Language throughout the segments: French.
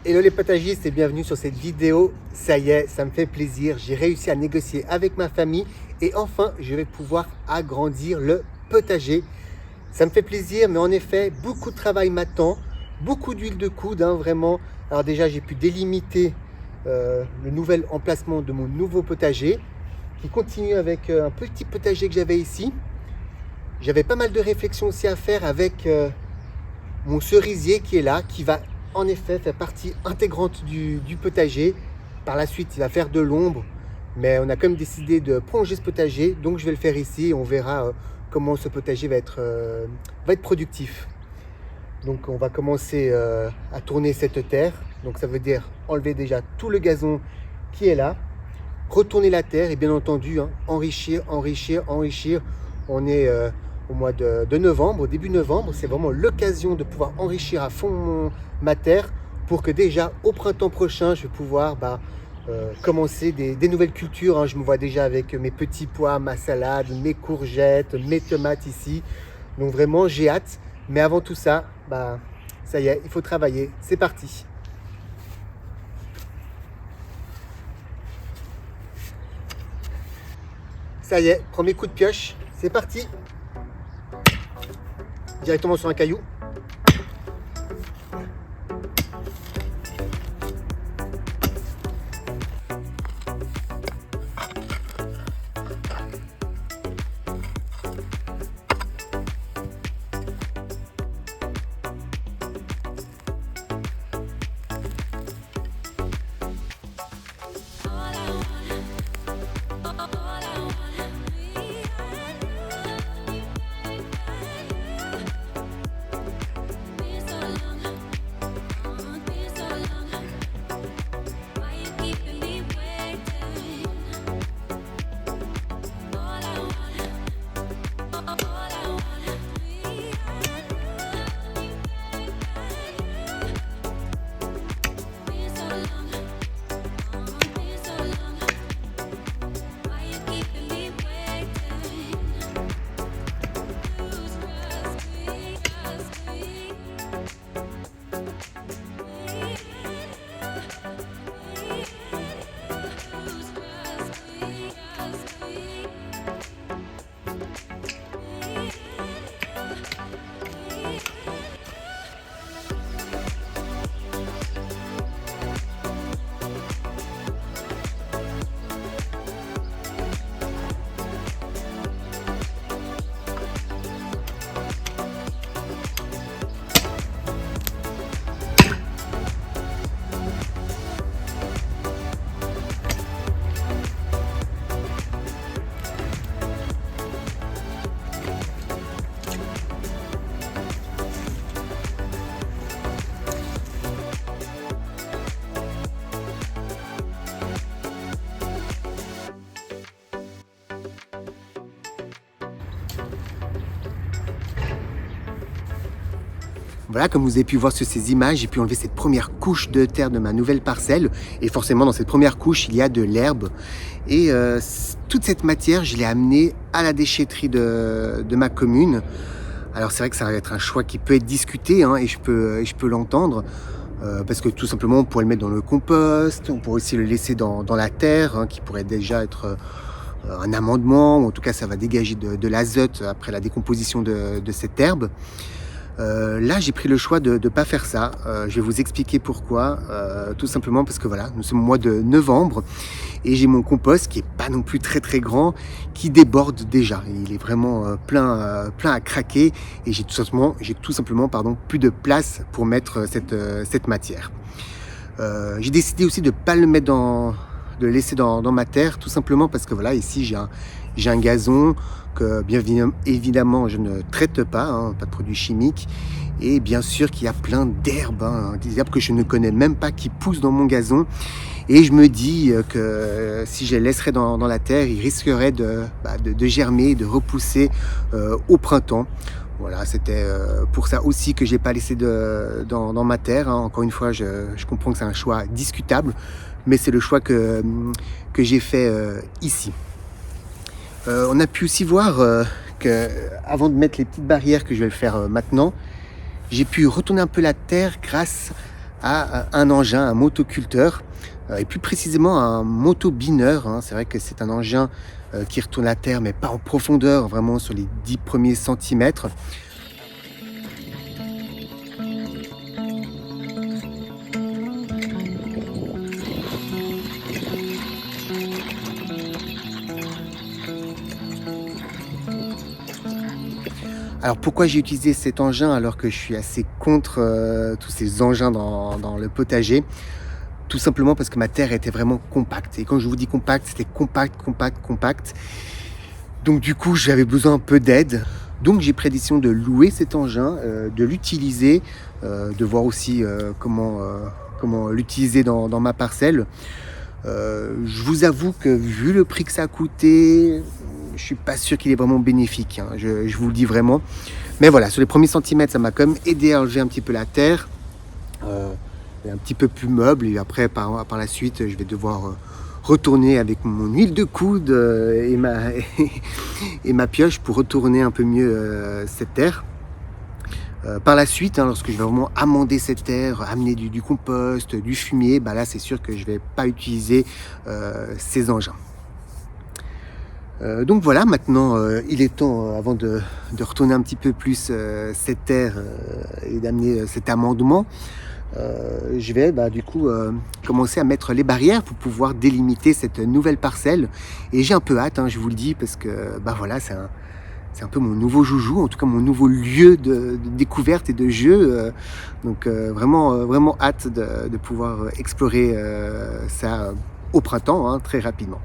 Hello les potagistes et bienvenue sur cette vidéo. Ça y est, ça me fait plaisir. J'ai réussi à négocier avec ma famille et enfin, je vais pouvoir agrandir le potager. Ça me fait plaisir, mais en effet, beaucoup de travail m'attend, beaucoup d'huile de coude, vraiment. Alors déjà, j'ai pu délimiter le nouvel emplacement de mon nouveau potager qui continue avec un petit potager que j'avais ici. J'avais pas mal de réflexions aussi à faire avec mon cerisier qui est là, qui va en effet faire partie intégrante du potager. Par la suite, il va faire de l'ombre, mais on a quand même décidé de prolonger ce potager, donc je vais le faire ici et on verra comment ce potager va être productif. Donc on va commencer à tourner cette terre, donc ça veut dire enlever déjà tout le gazon qui est là, retourner la terre et bien entendu enrichir. On est au mois de novembre, début novembre, c'est vraiment l'occasion de pouvoir enrichir à fond ma terre pour que déjà au printemps prochain, je vais pouvoir commencer des nouvelles cultures. Je me vois déjà avec mes petits pois, ma salade, mes courgettes, mes tomates ici. Donc vraiment, j'ai hâte. Mais avant tout ça, ça y est, il faut travailler. C'est parti. Ça y est, premier coup de pioche, c'est parti. Directement sur un caillou. Voilà, comme vous avez pu voir sur ces images, j'ai pu enlever cette première couche de terre de ma nouvelle parcelle. Et forcément, dans cette première couche, il y a de l'herbe. Et toute cette matière, je l'ai amenée à la déchetterie de ma commune. Alors c'est vrai que ça va être un choix qui peut être discuté, et je peux l'entendre. Parce que tout simplement, on pourrait le mettre dans le compost, on pourrait aussi le laisser dans la terre, qui pourrait déjà être un amendement. Ou en tout cas, ça va dégager de l'azote après la décomposition de cette herbe. Là, j'ai pris le choix de ne pas faire ça. Je vais vous expliquer pourquoi. Tout simplement parce que voilà, nous sommes au mois de novembre et j'ai mon compost qui est pas non plus très très grand, qui déborde déjà. Il est vraiment plein à craquer et j'ai tout simplement plus de place pour mettre cette matière. J'ai décidé aussi de pas le mettre de le laisser dans ma terre, tout simplement parce que voilà, ici j'ai un gazon que bien évidemment je ne traite pas, pas de produits chimiques, et bien sûr qu'il y a plein d'herbes, des herbes que je ne connais même pas qui poussent dans mon gazon, et je me dis que si je les laisserais dans la terre, ils risqueraient de germer, de repousser au printemps. Voilà, c'était pour ça aussi que je n'ai pas laissé dans ma terre. Encore une fois, je comprends que c'est un choix discutable, mais c'est le choix que j'ai fait ici. On a pu aussi voir que, avant de mettre les petites barrières que je vais le faire maintenant, j'ai pu retourner un peu la terre grâce à un engin, un motoculteur, et plus précisément un motobineur, hein. C'est vrai que c'est un engin qui retourne la terre, mais pas en profondeur, vraiment sur les 10 premiers centimètres. Alors pourquoi j'ai utilisé cet engin alors que je suis assez contre tous ces engins dans le potager? Tout simplement parce que ma terre était vraiment compacte. Et quand je vous dis compacte, c'était compact, compact, compact. Donc du coup, j'avais besoin un peu d'aide. Donc j'ai pris la décision de louer cet engin, de l'utiliser, de voir aussi comment l'utiliser dans ma parcelle. Je vous avoue que vu le prix que ça a coûté, je suis pas sûr qu'il est vraiment bénéfique, hein, je vous le dis vraiment. Mais voilà, sur les premiers centimètres, ça m'a quand même aidé à enlever un petit peu la terre, et un petit peu plus meuble. Et après, par la suite, je vais devoir retourner avec mon huile de coude et ma pioche pour retourner un peu mieux cette terre. Par la suite, hein, lorsque je vais vraiment amender cette terre, amener du compost, du fumier, bah là c'est sûr que je ne vais pas utiliser ces engins. Donc voilà, maintenant il est temps, avant de retourner un petit peu plus cette terre et d'amener cet amendement, je vais du coup commencer à mettre les barrières pour pouvoir délimiter cette nouvelle parcelle. Et j'ai un peu hâte, hein, je vous le dis, parce que voilà, c'est un peu mon nouveau joujou, en tout cas mon nouveau lieu de découverte et de jeu. Donc vraiment hâte de pouvoir explorer ça au printemps, hein, très rapidement.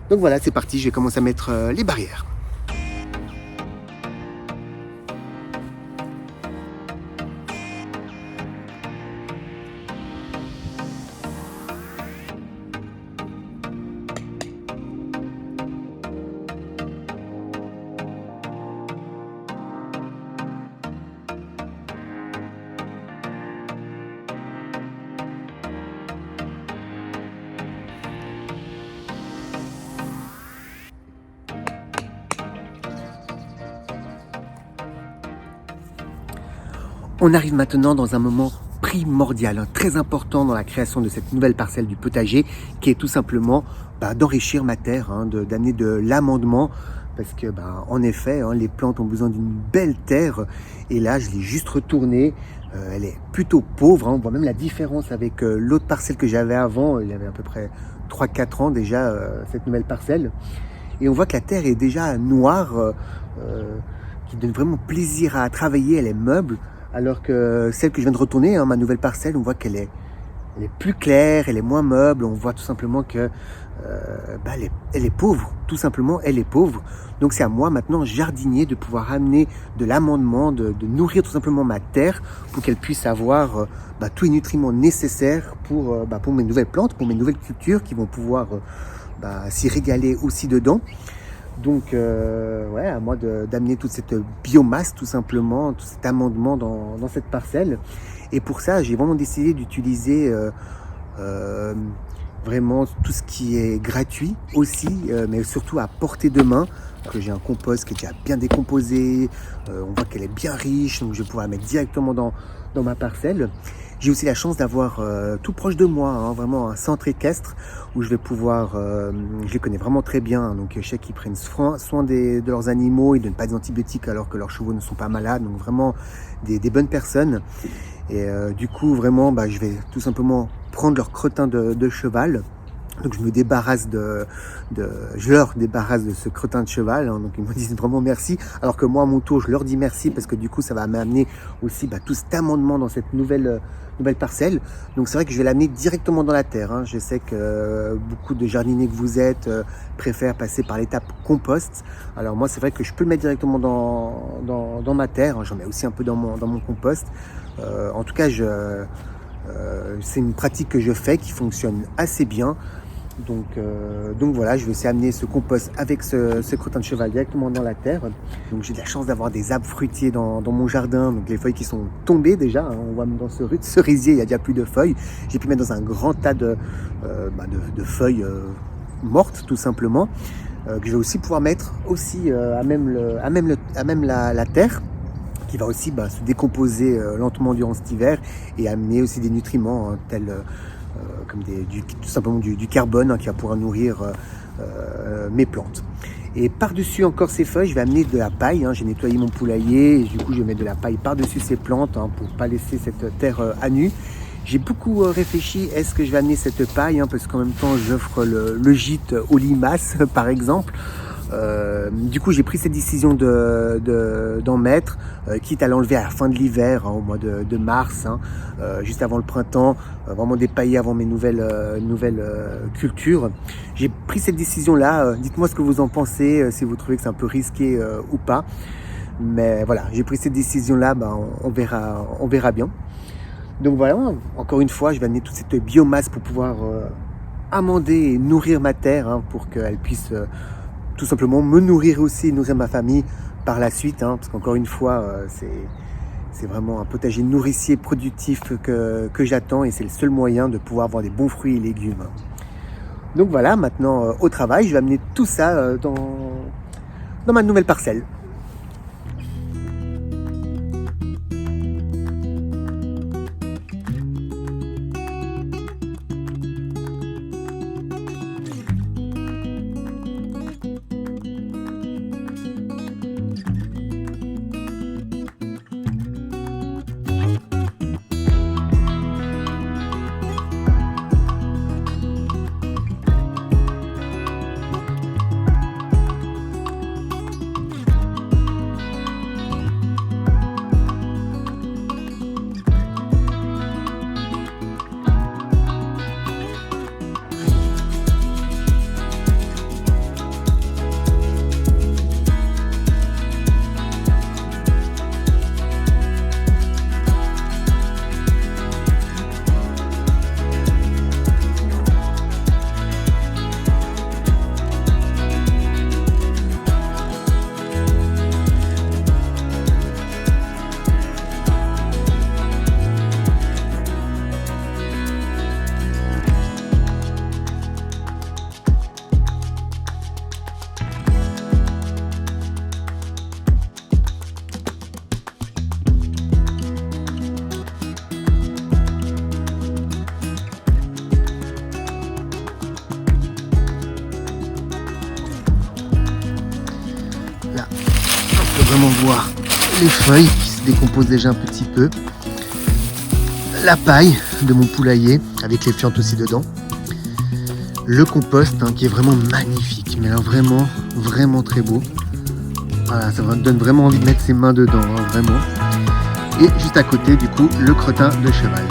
Donc voilà, c'est parti, je vais commencer à mettre les barrières. On arrive maintenant dans un moment primordial, hein, très important dans la création de cette nouvelle parcelle du potager, qui est tout simplement d'enrichir ma terre, hein, d'amener de l'amendement, parce que en effet, hein, les plantes ont besoin d'une belle terre, et là je l'ai juste retournée, elle est plutôt pauvre, hein, on voit même la différence avec l'autre parcelle que j'avais avant. Il y avait à peu près 3-4 ans déjà, cette nouvelle parcelle, et on voit que la terre est déjà noire, qui donne vraiment plaisir à travailler, elle est meuble. Alors que celle que je viens de retourner, hein, ma nouvelle parcelle, on voit qu'elle est plus claire, elle est moins meuble. On voit tout simplement que elle est pauvre, tout simplement, elle est pauvre. Donc c'est à moi maintenant, jardinier, de pouvoir amener de l'amendement, de nourrir tout simplement ma terre pour qu'elle puisse avoir tous les nutriments nécessaires pour mes nouvelles plantes, pour mes nouvelles cultures qui vont pouvoir s'y régaler aussi dedans. Donc, à moi d'amener toute cette biomasse, tout simplement, tout cet amendement dans cette parcelle. Et pour ça, j'ai vraiment décidé d'utiliser vraiment tout ce qui est gratuit aussi, mais surtout à portée de main. Que j'ai un compost qui est déjà bien décomposé, on voit qu'elle est bien riche, donc je vais pouvoir la mettre directement dans ma parcelle. J'ai aussi la chance d'avoir tout proche de moi, hein, vraiment un centre équestre où je vais pouvoir, je les connais vraiment très bien, hein, donc je sais qu'ils prennent soin de leurs animaux, ils ne donnent pas des antibiotiques alors que leurs chevaux ne sont pas malades, donc vraiment des bonnes personnes. Et du coup vraiment je vais tout simplement prendre leur crottin de cheval. Donc je me débarrasse je leur débarrasse de ce crottin de cheval, hein, donc ils me disent vraiment merci, alors que moi à mon tour je leur dis merci parce que du coup ça va m'amener aussi tout cet amendement dans cette nouvelle parcelle. Donc c'est vrai que je vais l'amener directement dans la terre, hein. Je sais que beaucoup de jardiniers que vous êtes préfèrent passer par l'étape compost. Alors moi c'est vrai que je peux le mettre directement dans ma terre, hein. J'en mets aussi un peu dans mon compost. En tout cas c'est une pratique que je fais qui fonctionne assez bien. Donc voilà, je vais aussi amener ce compost avec ce crottin de cheval directement dans la terre. Donc j'ai de la chance d'avoir des arbres fruitiers dans mon jardin, donc les feuilles qui sont tombées déjà, hein. On voit même dans ce cerisier, il y a déjà plus de feuilles. J'ai pu mettre dans un grand tas de feuilles mortes tout simplement, que je vais aussi pouvoir mettre aussi à même la terre. qui va aussi se décomposer lentement durant cet hiver et amener aussi des nutriments tels comme tout simplement du carbone qui va pouvoir nourrir mes plantes. Et par-dessus encore ces feuilles, je vais amener de la paille. J'ai nettoyé mon poulailler et du coup je vais mettre de la paille par-dessus ces plantes pour ne pas laisser cette terre à nu. J'ai beaucoup réfléchi, est-ce que je vais amener cette paille parce qu'en même temps j'offre le gîte aux limaces par exemple. Du coup j'ai pris cette décision d'en mettre, quitte à l'enlever à la fin de l'hiver, au mois de mars, juste avant le printemps, vraiment dépailler avant mes nouvelles cultures. J'ai pris cette décision là, dites-moi ce que vous en pensez, si vous trouvez que c'est un peu risqué ou pas, mais voilà, j'ai pris cette décision là, on verra bien. Donc voilà, encore une fois je vais amener toute cette biomasse pour pouvoir amender et nourrir ma terre, pour qu'elle puisse tout simplement me nourrir aussi, nourrir ma famille par la suite, parce qu'encore une fois, c'est vraiment un potager nourricier productif que j'attends et c'est le seul moyen de pouvoir avoir des bons fruits et légumes. Donc voilà, maintenant au travail, je vais amener tout ça dans ma nouvelle parcelle. Vraiment voir les feuilles qui se décomposent déjà un petit peu, la paille de mon poulailler avec les fientes aussi dedans, le compost qui est vraiment magnifique, mais là, vraiment très beau. Voilà, ça me donne vraiment envie de mettre ses mains dedans, vraiment. Et juste à côté du coup le crottin de cheval.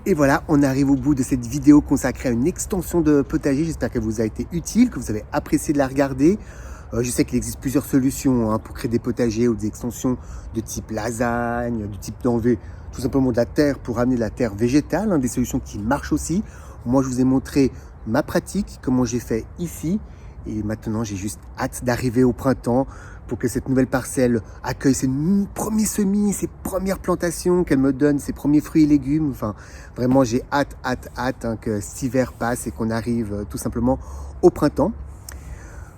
Et voilà, on arrive au bout de cette vidéo consacrée à une extension de potager. J'espère qu'elle vous a été utile, que vous avez apprécié de la regarder. Je sais qu'il existe plusieurs solutions pour créer des potagers ou des extensions de type lasagne, du type d'enlever tout simplement de la terre pour amener de la terre végétale, des solutions qui marchent aussi. Moi, je vous ai montré ma pratique, comment j'ai fait ici. Et maintenant, j'ai juste hâte d'arriver au printemps pour que cette nouvelle parcelle accueille ses premiers semis, ses premières plantations, qu'elle me donne ses premiers fruits et légumes. Enfin, vraiment, j'ai hâte que cet hiver passe et qu'on arrive tout simplement au printemps.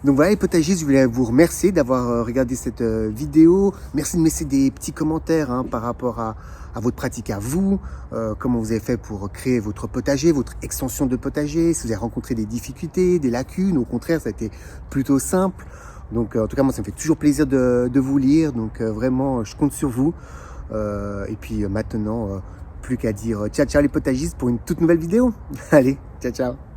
Donc voilà les potagistes, je voulais vous remercier d'avoir regardé cette vidéo. Merci de me laisser des petits commentaires par rapport à votre pratique à vous, comment vous avez fait pour créer votre potager, votre extension de potager, si vous avez rencontré des difficultés, des lacunes, au contraire ça a été plutôt simple. Donc en tout cas moi ça me fait toujours plaisir de vous lire, donc vraiment je compte sur vous. Et puis maintenant plus qu'à dire ciao ciao les potagistes pour une toute nouvelle vidéo. Allez, ciao ciao.